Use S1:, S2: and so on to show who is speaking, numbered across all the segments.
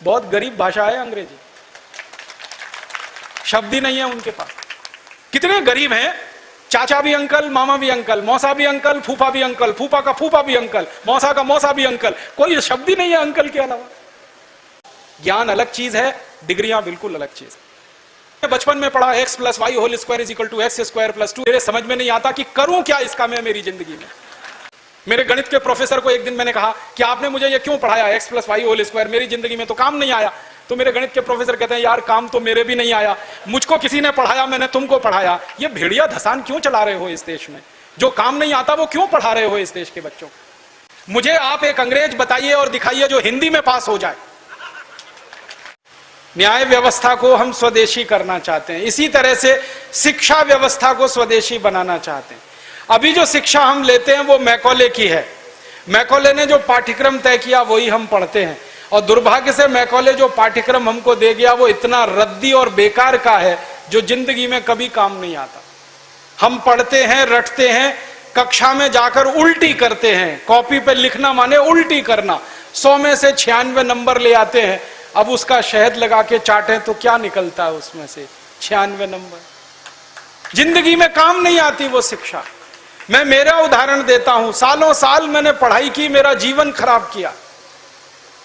S1: बहुत गरीब भाषा है अंग्रेजी, शब्द ही नहीं है उनके पास। कितने गरीब हैं, चाचा भी अंकल, मामा भी अंकल, मौसा भी अंकल, फूफा भी अंकल, फूफा का फूफा भी अंकल, मौसा का मौसा भी अंकल, कोई शब्द ही नहीं है अंकल के अलावा। ज्ञान अलग चीज है, डिग्रियां बिल्कुल अलग चीज है। बचपन में पढ़ा x + y whole square is equal to x square + 2, मेरे समझ में नहीं आता कि करूं क्या इसका मैं मेरी जिंदगी में। मेरे गणित के प्रोफेसर को एक दिन मैंने कहा कि आपने मुझे ये क्यों पढ़ाया x + y होल स्क्वायर, मेरी जिंदगी में तो काम नहीं आया। तो मेरे गणित के प्रोफेसर कहते हैं, यार काम तो मेरे भी नहीं आया, मुझको किसी ने पढ़ाया, मैंने तुमको पढ़ाया। ये भेड़िया धसान क्यों चला रहे हो इस देश में? जो काम नहीं आता वो क्यों पढ़ा रहे हो इस देश के बच्चों को? मुझे आप एक अंग्रेज बताइए और दिखाइए जो हिंदी में पास हो जाए। न्याय व्यवस्था को हम स्वदेशी करना चाहते हैं, इसी तरह से शिक्षा व्यवस्था को स्वदेशी बनाना चाहते हैं। अभी जो शिक्षा हम लेते हैं वो मैकॉले की है, मैकॉले ने जो पाठ्यक्रम तय किया वही हम पढ़ते हैं, और दुर्भाग्य से मैकॉले जो पाठ्यक्रम हमको दे गया वो इतना रद्दी और बेकार का है जो जिंदगी में कभी काम नहीं आता। हम पढ़ते हैं, रटते हैं, कक्षा में जाकर उल्टी करते हैं। कॉपी पे लिखना माने उल्टी करना। 100 में से 96 नंबर ले आते हैं। अब उसका शहद लगा के चाटें तो क्या निकलता है उसमें से? 96 नंबर। जिंदगी में काम नहीं आती वो शिक्षा। मैं मेरा उदाहरण देता हूं, सालों साल मैंने पढ़ाई की, मेरा जीवन खराब किया।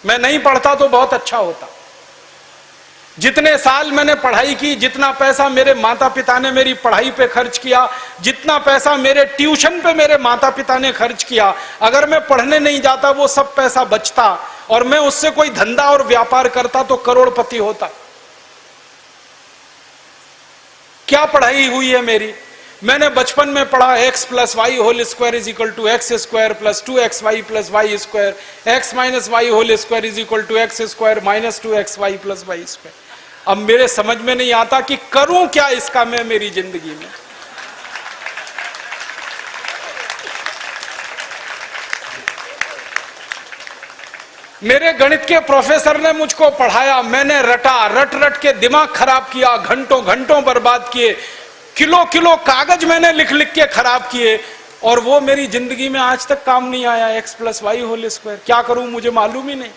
S1: मैं नहीं पढ़ता तो बहुत अच्छा होता। जितने साल मैंने पढ़ाई की, जितना पैसा मेरे माता पिता ने मेरी पढ़ाई पे खर्च किया, जितना पैसा मेरे ट्यूशन पे मेरे माता पिता ने खर्च किया, अगर मैं पढ़ने नहीं जाता वो सब पैसा बचता और मैं उससे कोई धंधा और व्यापार करता तो करोड़पति होता। क्या पढ़ाई हुई है मेरी? मैंने बचपन में पढ़ा x + y whole square is equal to x square + 2xy + y square, x - y whole square is equal to x square - 2xy + y square. अब मेरे समझ में नहीं आता कि करूं क्या इसका मैं मेरी जिंदगी में। मेरे गणित के प्रोफेसर ने मुझको पढ़ाया, मैंने रटा, रट रट के दिमाग खराब किया, घंटों घंटों बर्बाद किए, किलो किलो कागज मैंने लिख लिख के खराब किए, और वो मेरी जिंदगी में आज तक काम नहीं आया। x + y होल स्क्वायर क्या करूं मुझे मालूम ही नहीं।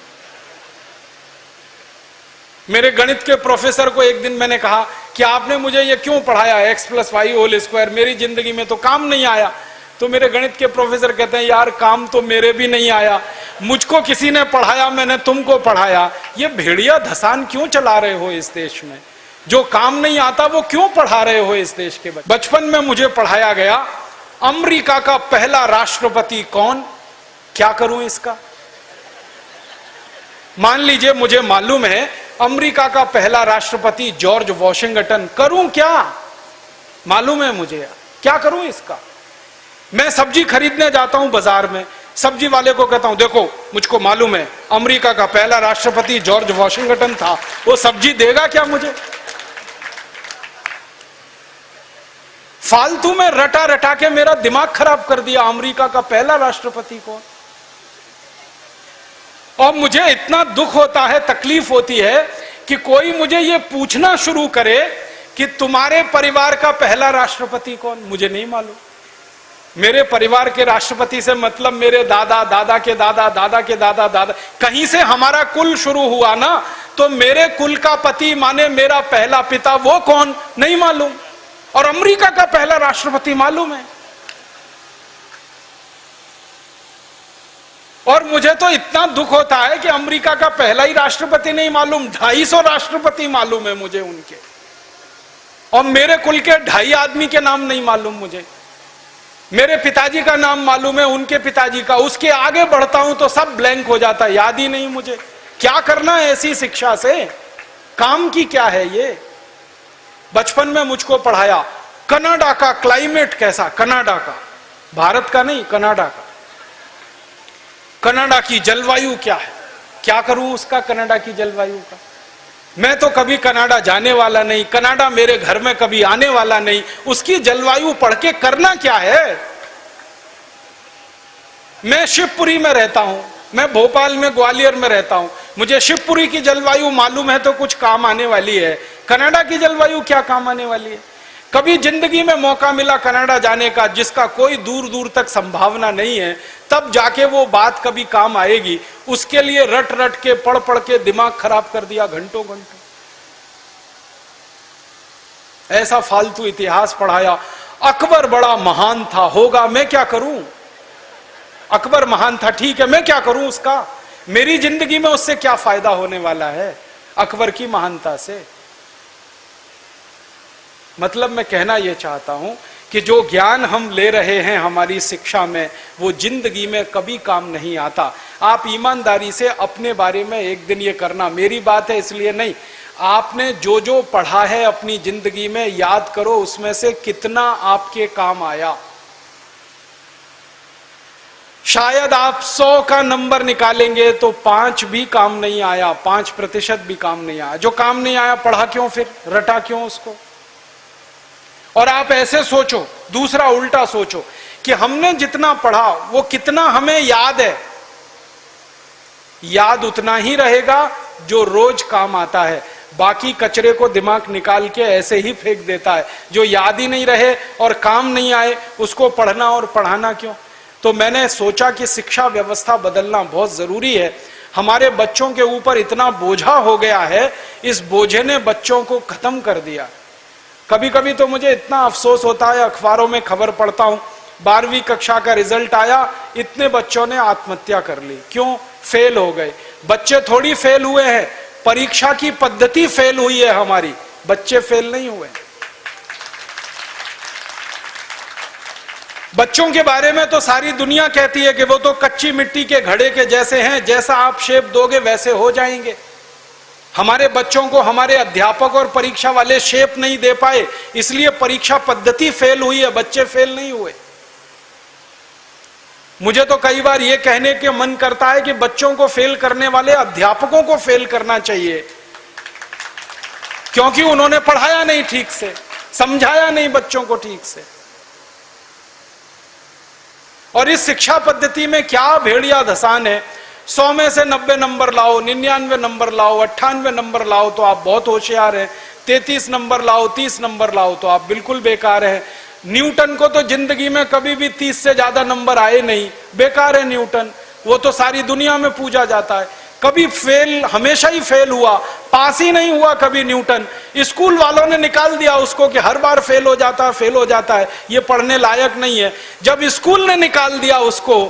S1: मेरे गणित के प्रोफेसर को एक दिन मैंने कहा कि आपने मुझे ये क्यों पढ़ाया x + y होल स्क्वायर, मेरी जिंदगी में तो काम नहीं आया। तो मेरे गणित के प्रोफेसर कहते हैं, यार काम तो मेरे भी नहीं आया, मुझको किसी ने पढ़ाया, मैंने तुमको पढ़ाया। ये भेड़िया धसान क्यों चला रहे हो इस देश में? जो काम नहीं आता वो क्यों पढ़ा रहे हो इस देश के बच्चे? बचपन में मुझे पढ़ाया गया अमेरिका का पहला राष्ट्रपति कौन, क्या करूं इसका? मान लीजिए मुझे मालूम है अमेरिका का पहला राष्ट्रपति जॉर्ज वॉशिंगटन, करूं क्या? मालूम है मुझे, क्या करूं इसका? मैं सब्जी खरीदने जाता हूं बाजार में, सब्जी वाले को कहता हूं देखो मुझको मालूम है अमेरिका का पहला राष्ट्रपति जॉर्ज वॉशिंगटन था, वो सब्जी देगा क्या मुझे? फालतू में रटा रटा के मेरा दिमाग खराब कर दिया। अमेरिका का पहला राष्ट्रपति कौन? और मुझे इतना दुख होता है, तकलीफ होती है कि कोई मुझे ये पूछना शुरू करे कि तुम्हारे परिवार का पहला राष्ट्रपति कौन? मुझे नहीं मालूम। मेरे परिवार के राष्ट्रपति से मतलब मेरे दादा, दादा के दादा, दादा के दादा, दादा, कहीं से हमारा कुल शुरू हुआ ना, तो मेरे कुल का पति माने मेरा पहला पिता, वो कौन? नहीं मालूम। और अमेरिका का पहला राष्ट्रपति मालूम है। और मुझे तो इतना दुख होता है कि अमेरिका का पहला ही राष्ट्रपति नहीं मालूम, 250 राष्ट्रपति मालूम है मुझे उनके, और मेरे कुल के 2.5 आदमी के नाम नहीं मालूम मुझे। मेरे पिताजी का नाम मालूम है, उनके पिताजी का, उसके आगे बढ़ता हूं तो सब ब्लैंक हो जाता है, याद ही नहीं मुझे। क्या करना है ऐसी शिक्षा से? काम की क्या है ये? बचपन में मुझको पढ़ाया कनाडा का क्लाइमेट कैसा, कनाडा का, भारत का नहीं, कनाडा का। कनाडा की जलवायु क्या है, क्या करूं उसका कनाडा की जलवायु का? मैं तो कभी कनाडा जाने वाला नहीं, कनाडा मेरे घर में कभी आने वाला नहीं, उसकी जलवायु पढ़ के करना क्या है? मैं शिवपुरी में रहता हूं, मैं भोपाल में, ग्वालियर में रहता हूं, मुझे शिवपुरी की जलवायु मालूम है तो कुछ काम आने वाली है, कनाडा की जलवायु क्या काम आने वाली है? कभी जिंदगी में मौका मिला कनाडा जाने का, जिसका कोई दूर दूर तक संभावना नहीं है, तब जाके वो बात कभी काम आएगी। उसके लिए रट रट के पढ़ पढ़ के दिमाग खराब कर दिया घंटों घंटों, ऐसा फालतू इतिहास पढ़ाया। अकबर बड़ा महान था, होगा, मैं क्या करूं? अकबर महान था, ठीक है, मैं क्या करूं उसका? मेरी जिंदगी में उससे क्या फायदा होने वाला है अकबर की महानता से? मतलब मैं कहना यह चाहता हूं कि जो ज्ञान हम ले रहे हैं हमारी शिक्षा में, वो जिंदगी में कभी काम नहीं आता। आप ईमानदारी से अपने बारे में एक दिन ये करना, मेरी बात है इसलिए नहीं, आपने जो जो पढ़ा है अपनी जिंदगी में याद करो, उसमें से कितना आपके काम आया। शायद आप 100 का नंबर निकालेंगे तो 5 भी काम नहीं आया, 5% भी काम नहीं आया। जो काम नहीं आया पढ़ा क्यों, फिर रटा क्यों उसको? और आप ऐसे सोचो, दूसरा उल्टा सोचो कि हमने जितना पढ़ा वो कितना हमें याद है। याद उतना ही रहेगा जो रोज काम आता है, बाकी कचरे को दिमाग निकाल के ऐसे ही फेंक देता है। जो याद ही नहीं रहे और काम नहीं आए, उसको पढ़ना और पढ़ाना क्यों? तो मैंने सोचा कि शिक्षा व्यवस्था बदलना बहुत जरूरी है। हमारे बच्चों के ऊपर इतना बोझा हो गया है, इस बोझे ने बच्चों को खत्म कर दिया। कभी कभी तो मुझे इतना अफसोस होता है, अखबारों में खबर पढ़ता हूं, 12वीं कक्षा का रिजल्ट आया, इतने बच्चों ने आत्महत्या कर ली। क्यों? फेल हो गए। बच्चे थोड़ी फेल हुए हैं, परीक्षा की पद्धति फेल हुई है हमारी, बच्चे फेल नहीं हुए। बच्चों के बारे में तो सारी दुनिया कहती है कि वो तो कच्ची मिट्टी के घड़े के जैसे हैं, जैसा आप शेप दोगे वैसे हो जाएंगे। हमारे बच्चों को हमारे अध्यापक और परीक्षा वाले शेप नहीं दे पाए, इसलिए परीक्षा पद्धति फेल हुई है, बच्चे फेल नहीं हुए। मुझे तो कई बार यह कहने के मन करता है कि बच्चों को फेल करने वाले अध्यापकों को फेल करना चाहिए, क्योंकि उन्होंने पढ़ाया नहीं ठीक से, समझाया नहीं बच्चों को ठीक से। और इस शिक्षा पद्धति में क्या भेड़िया धसान है। 100 में से 90 नंबर लाओ, 99 नंबर लाओ, 98 नंबर लाओ तो आप बहुत होशियार हैं, 33 नंबर लाओ, 30 नंबर लाओ तो आप बिल्कुल बेकार हैं। न्यूटन को तो जिंदगी में कभी भी 30 से ज्यादा नंबर आए नहीं, बेकार है न्यूटन, वो तो सारी दुनिया में पूजा जाता है। कभी फेल, हमेशा ही फेल हुआ, पास ही नहीं हुआ कभी न्यूटन। स्कूल वालों ने निकाल दिया उसको कि हर बार फेल हो जाता है, ये पढ़ने लायक नहीं है। जब स्कूल ने निकाल दिया उसको,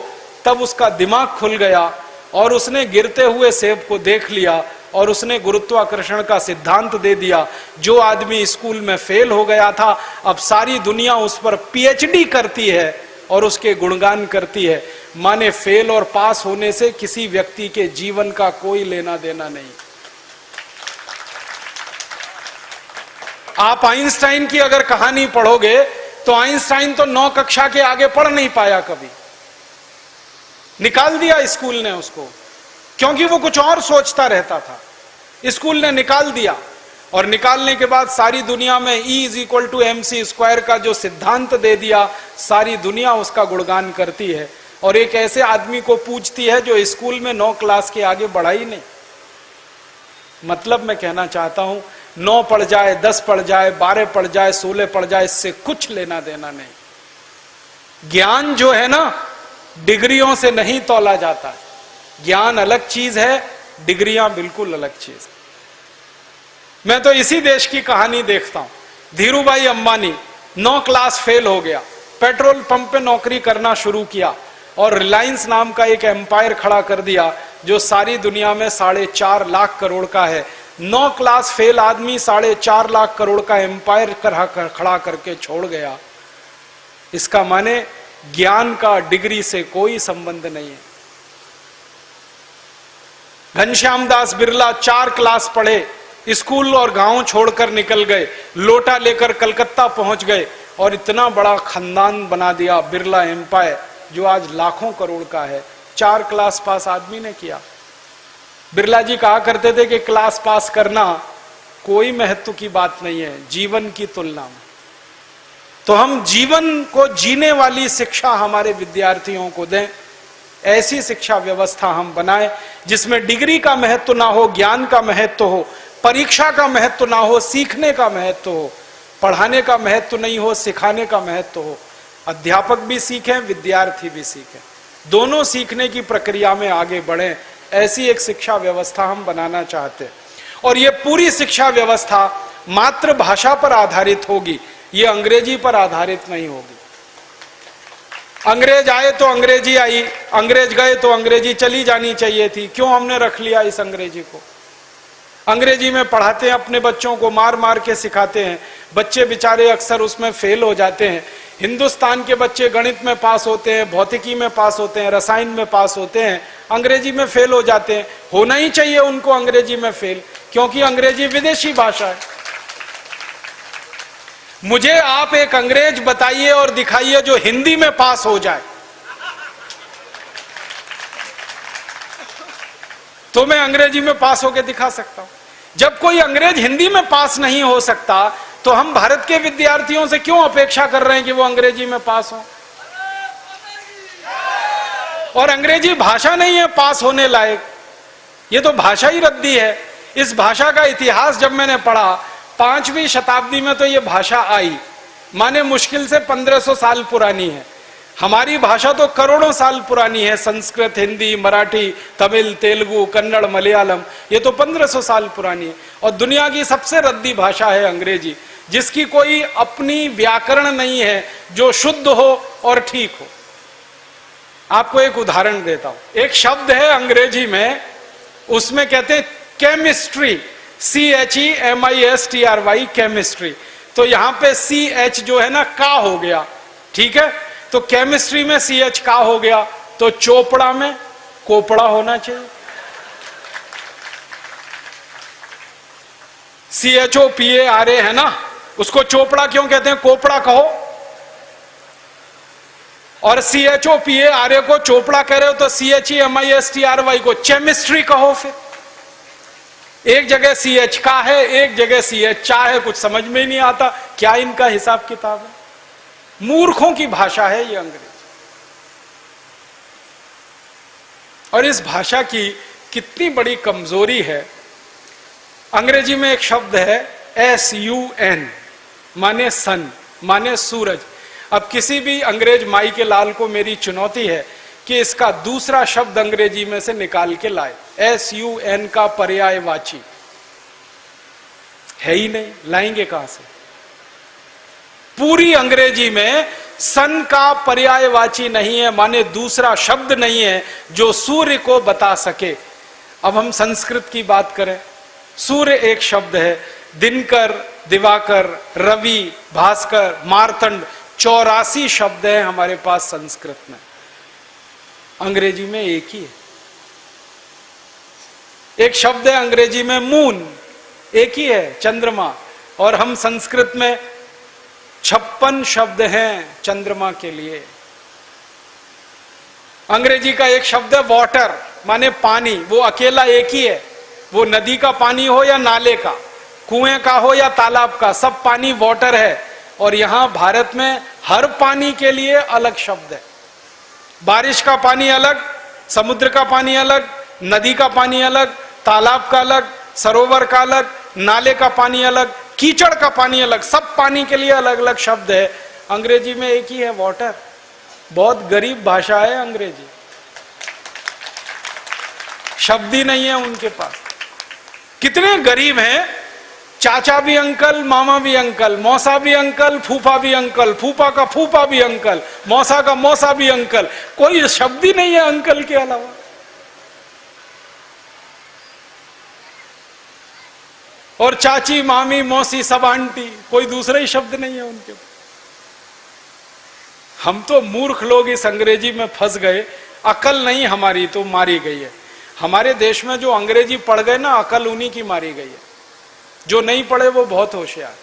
S1: तब उसका दिमाग खुल गया और उसने गिरते हुए सेब को देख लिया और उसने गुरुत्वाकर्षण का सिद्धांत दे दिया। जो आदमी स्कूल में फेल हो गया था, अब सारी दुनिया उस पर पीएचडी करती है और उसके गुणगान करती है। माने फेल और पास होने से किसी व्यक्ति के जीवन का कोई लेना देना नहीं। आप आइंस्टाइन की अगर कहानी पढ़ोगे तो आइंस्टाइन तो 9 कक्षा के आगे पढ़ नहीं पाया, कभी निकाल दिया स्कूल ने उसको, क्योंकि वो कुछ और सोचता रहता था। स्कूल ने निकाल दिया और निकालने के बाद सारी दुनिया में E=mc² का जो सिद्धांत दे दिया, सारी दुनिया उसका गुणगान करती है और एक ऐसे आदमी को पूछती है जो स्कूल में 9 क्लास के आगे बढ़ा ही नहीं। मतलब मैं कहना चाहता हूं, 9 पढ़ जाए, 10 पढ़ जाए, 12 पढ़ जाए, 16 पढ़ जाए, इससे कुछ लेना देना नहीं। ज्ञान जो है ना, डिग्रियों से नहीं तौला जाता। ज्ञान अलग चीज है, डिग्रियां बिल्कुल अलग चीज। मैं तो इसी देश की कहानी देखता हूं। धीरूभाई अंबानी 9 क्लास फेल हो गया, पेट्रोल पंप पे नौकरी करना शुरू किया और रिलायंस नाम का एक एम्पायर खड़ा कर दिया जो सारी दुनिया में 4.5 लाख करोड़ का है। 9 क्लास फेल आदमी 4.5 लाख करोड़ का एम्पायर खड़ा करके छोड़ गया। इसका माने ज्ञान का डिग्री से कोई संबंध नहीं है। घनश्याम दास बिरला 4 क्लास पढ़े, स्कूल और गांव छोड़कर निकल गए, लोटा लेकर कलकत्ता पहुंच गए और इतना बड़ा खानदान बना दिया, बिरला एम्पायर, जो आज लाखों करोड़ का है। 4 क्लास पास आदमी ने किया। बिरला जी कहा करते थे कि क्लास पास करना कोई महत्व की बात नहीं है जीवन की तुलना में। तो हम जीवन को जीने वाली शिक्षा हमारे विद्यार्थियों को दें, ऐसी शिक्षा व्यवस्था हम बनाएं जिसमें डिग्री का महत्व ना हो, ज्ञान का महत्व हो, परीक्षा का महत्व ना हो, सीखने का महत्व हो। पढ़ाने का महत्व नहीं हो, सिखाने का महत्व हो। अध्यापक भी सीखें, विद्यार्थी भी सीखें, दोनों सीखने की प्रक्रिया में आगे बढ़ें। ऐसी एक शिक्षा व्यवस्था हम बनाना चाहते हैं। और ये पूरी शिक्षा व्यवस्था मातृभाषा पर आधारित होगी, ये अंग्रेजी पर आधारित नहीं होगी। अंग्रेज आए तो अंग्रेजी आई, अंग्रेज गए तो अंग्रेजी चली जानी चाहिए थी। क्यों हमने रख लिया इस अंग्रेजी को? अंग्रेजी में पढ़ाते हैं अपने बच्चों को, मार मार के सिखाते हैं, बच्चे बेचारे अक्सर उसमें फेल हो जाते हैं। हिंदुस्तान के बच्चे गणित में पास होते हैं, भौतिकी में पास होते हैं, रसायन में पास होते हैं, अंग्रेजी में फेल हो जाते हैं। होना ही चाहिए उनको अंग्रेजी में फेल, क्योंकि अंग्रेजी विदेशी भाषा है। मुझे आप एक अंग्रेज बताइए और दिखाइए जो हिंदी में पास हो जाए, तो मैं अंग्रेजी में पास होकर दिखा सकता हूं। जब कोई अंग्रेज हिंदी में पास नहीं हो सकता, तो हम भारत के विद्यार्थियों से क्यों अपेक्षा कर रहे हैं कि वो अंग्रेजी में पास हो? और अंग्रेजी भाषा नहीं है पास होने लायक, ये तो भाषा ही रद्दी है। इस भाषा का इतिहास जब मैंने पढ़ा, 5वीं शताब्दी में तो ये भाषा आई, माने मुश्किल से 1500 साल पुरानी है। हमारी भाषा तो करोड़ों साल पुरानी है। संस्कृत, हिंदी, मराठी, तमिल, तेलुगु, कन्नड़, मलयालम, ये तो 1500 साल पुरानी है। और दुनिया की सबसे रद्दी भाषा है अंग्रेजी, जिसकी कोई अपनी व्याकरण नहीं है जो शुद्ध हो और ठीक हो। आपको एक उदाहरण देता हूं। एक शब्द है अंग्रेजी में, उसमें कहते हैं केमिस्ट्री, CHEMISTRY, केमिस्ट्री। तो यहां पे CH जो है ना, का हो गया, ठीक है? तो केमिस्ट्री में CH का हो गया, तो चोपड़ा में कोपड़ा होना चाहिए। CHOPARA है ना, उसको चोपड़ा क्यों कहते हैं? कोपड़ा कहो। और CHOPARA को चोपड़ा कह रहे हो, तो CHEMISTRY को केमिस्ट्री कहो। फिर एक जगह CH का है, एक जगह CH चा है, कुछ समझ में ही नहीं आता क्या इनका हिसाब किताब है। मूर्खों की भाषा है ये अंग्रेजी। और इस भाषा की कितनी बड़ी कमजोरी है। अंग्रेजी में एक शब्द है SUN, माने सन, माने सूरज। अब किसी भी अंग्रेज माई के लाल को मेरी चुनौती है कि इसका दूसरा शब्द अंग्रेजी में से निकाल के लाए। SUN का पर्यायवाची है ही नहीं, लाएंगे कहां से? पूरी अंग्रेजी में सन का पर्यायवाची नहीं है, माने दूसरा शब्द नहीं है जो सूर्य को बता सके। अब हम संस्कृत की बात करें, सूर्य एक शब्द है, दिनकर, दिवाकर, रवि, भास्कर, मार्तंड, 84 शब्द हैं हमारे पास संस्कृत में। अंग्रेजी में एक ही है। एक शब्द है अंग्रेजी में मून, एक ही है, चंद्रमा। और हम संस्कृत में 56 शब्द हैं चंद्रमा के लिए। अंग्रेजी का एक शब्द है वाटर, माने पानी, वो अकेला एक ही है। वो नदी का पानी हो या नाले का, कुएं का हो या तालाब का, सब पानी वाटर है। और यहां भारत में हर पानी के लिए अलग शब्द है। बारिश का पानी अलग, समुद्र का पानी अलग, नदी का पानी अलग, तालाब का अलग, सरोवर का अलग, नाले का पानी अलग, कीचड़ का पानी अलग, सब पानी के लिए अलग अलग शब्द है। अंग्रेजी में एक ही है, वाटर। बहुत गरीब भाषा है अंग्रेजी, शब्द ही नहीं है उनके पास। कितने गरीब हैं, चाचा भी अंकल, मामा भी अंकल, मौसा भी अंकल, फूफा भी अंकल, फूफा का फूफा भी अंकल, मौसा का मौसा भी अंकल, कोई शब्द ही नहीं है अंकल के अलावा। और चाची, मामी, मौसी, सब आंटी, कोई दूसरा ही शब्द नहीं है उनके। हम तो मूर्ख लोग इस अंग्रेजी में फंस गए। अकल नहीं हमारी तो मारी गई है। हमारे देश में जो अंग्रेजी पढ़ गए ना, अकल उन्हीं की मारी गई है। जो नहीं पढ़े वो बहुत होशियार।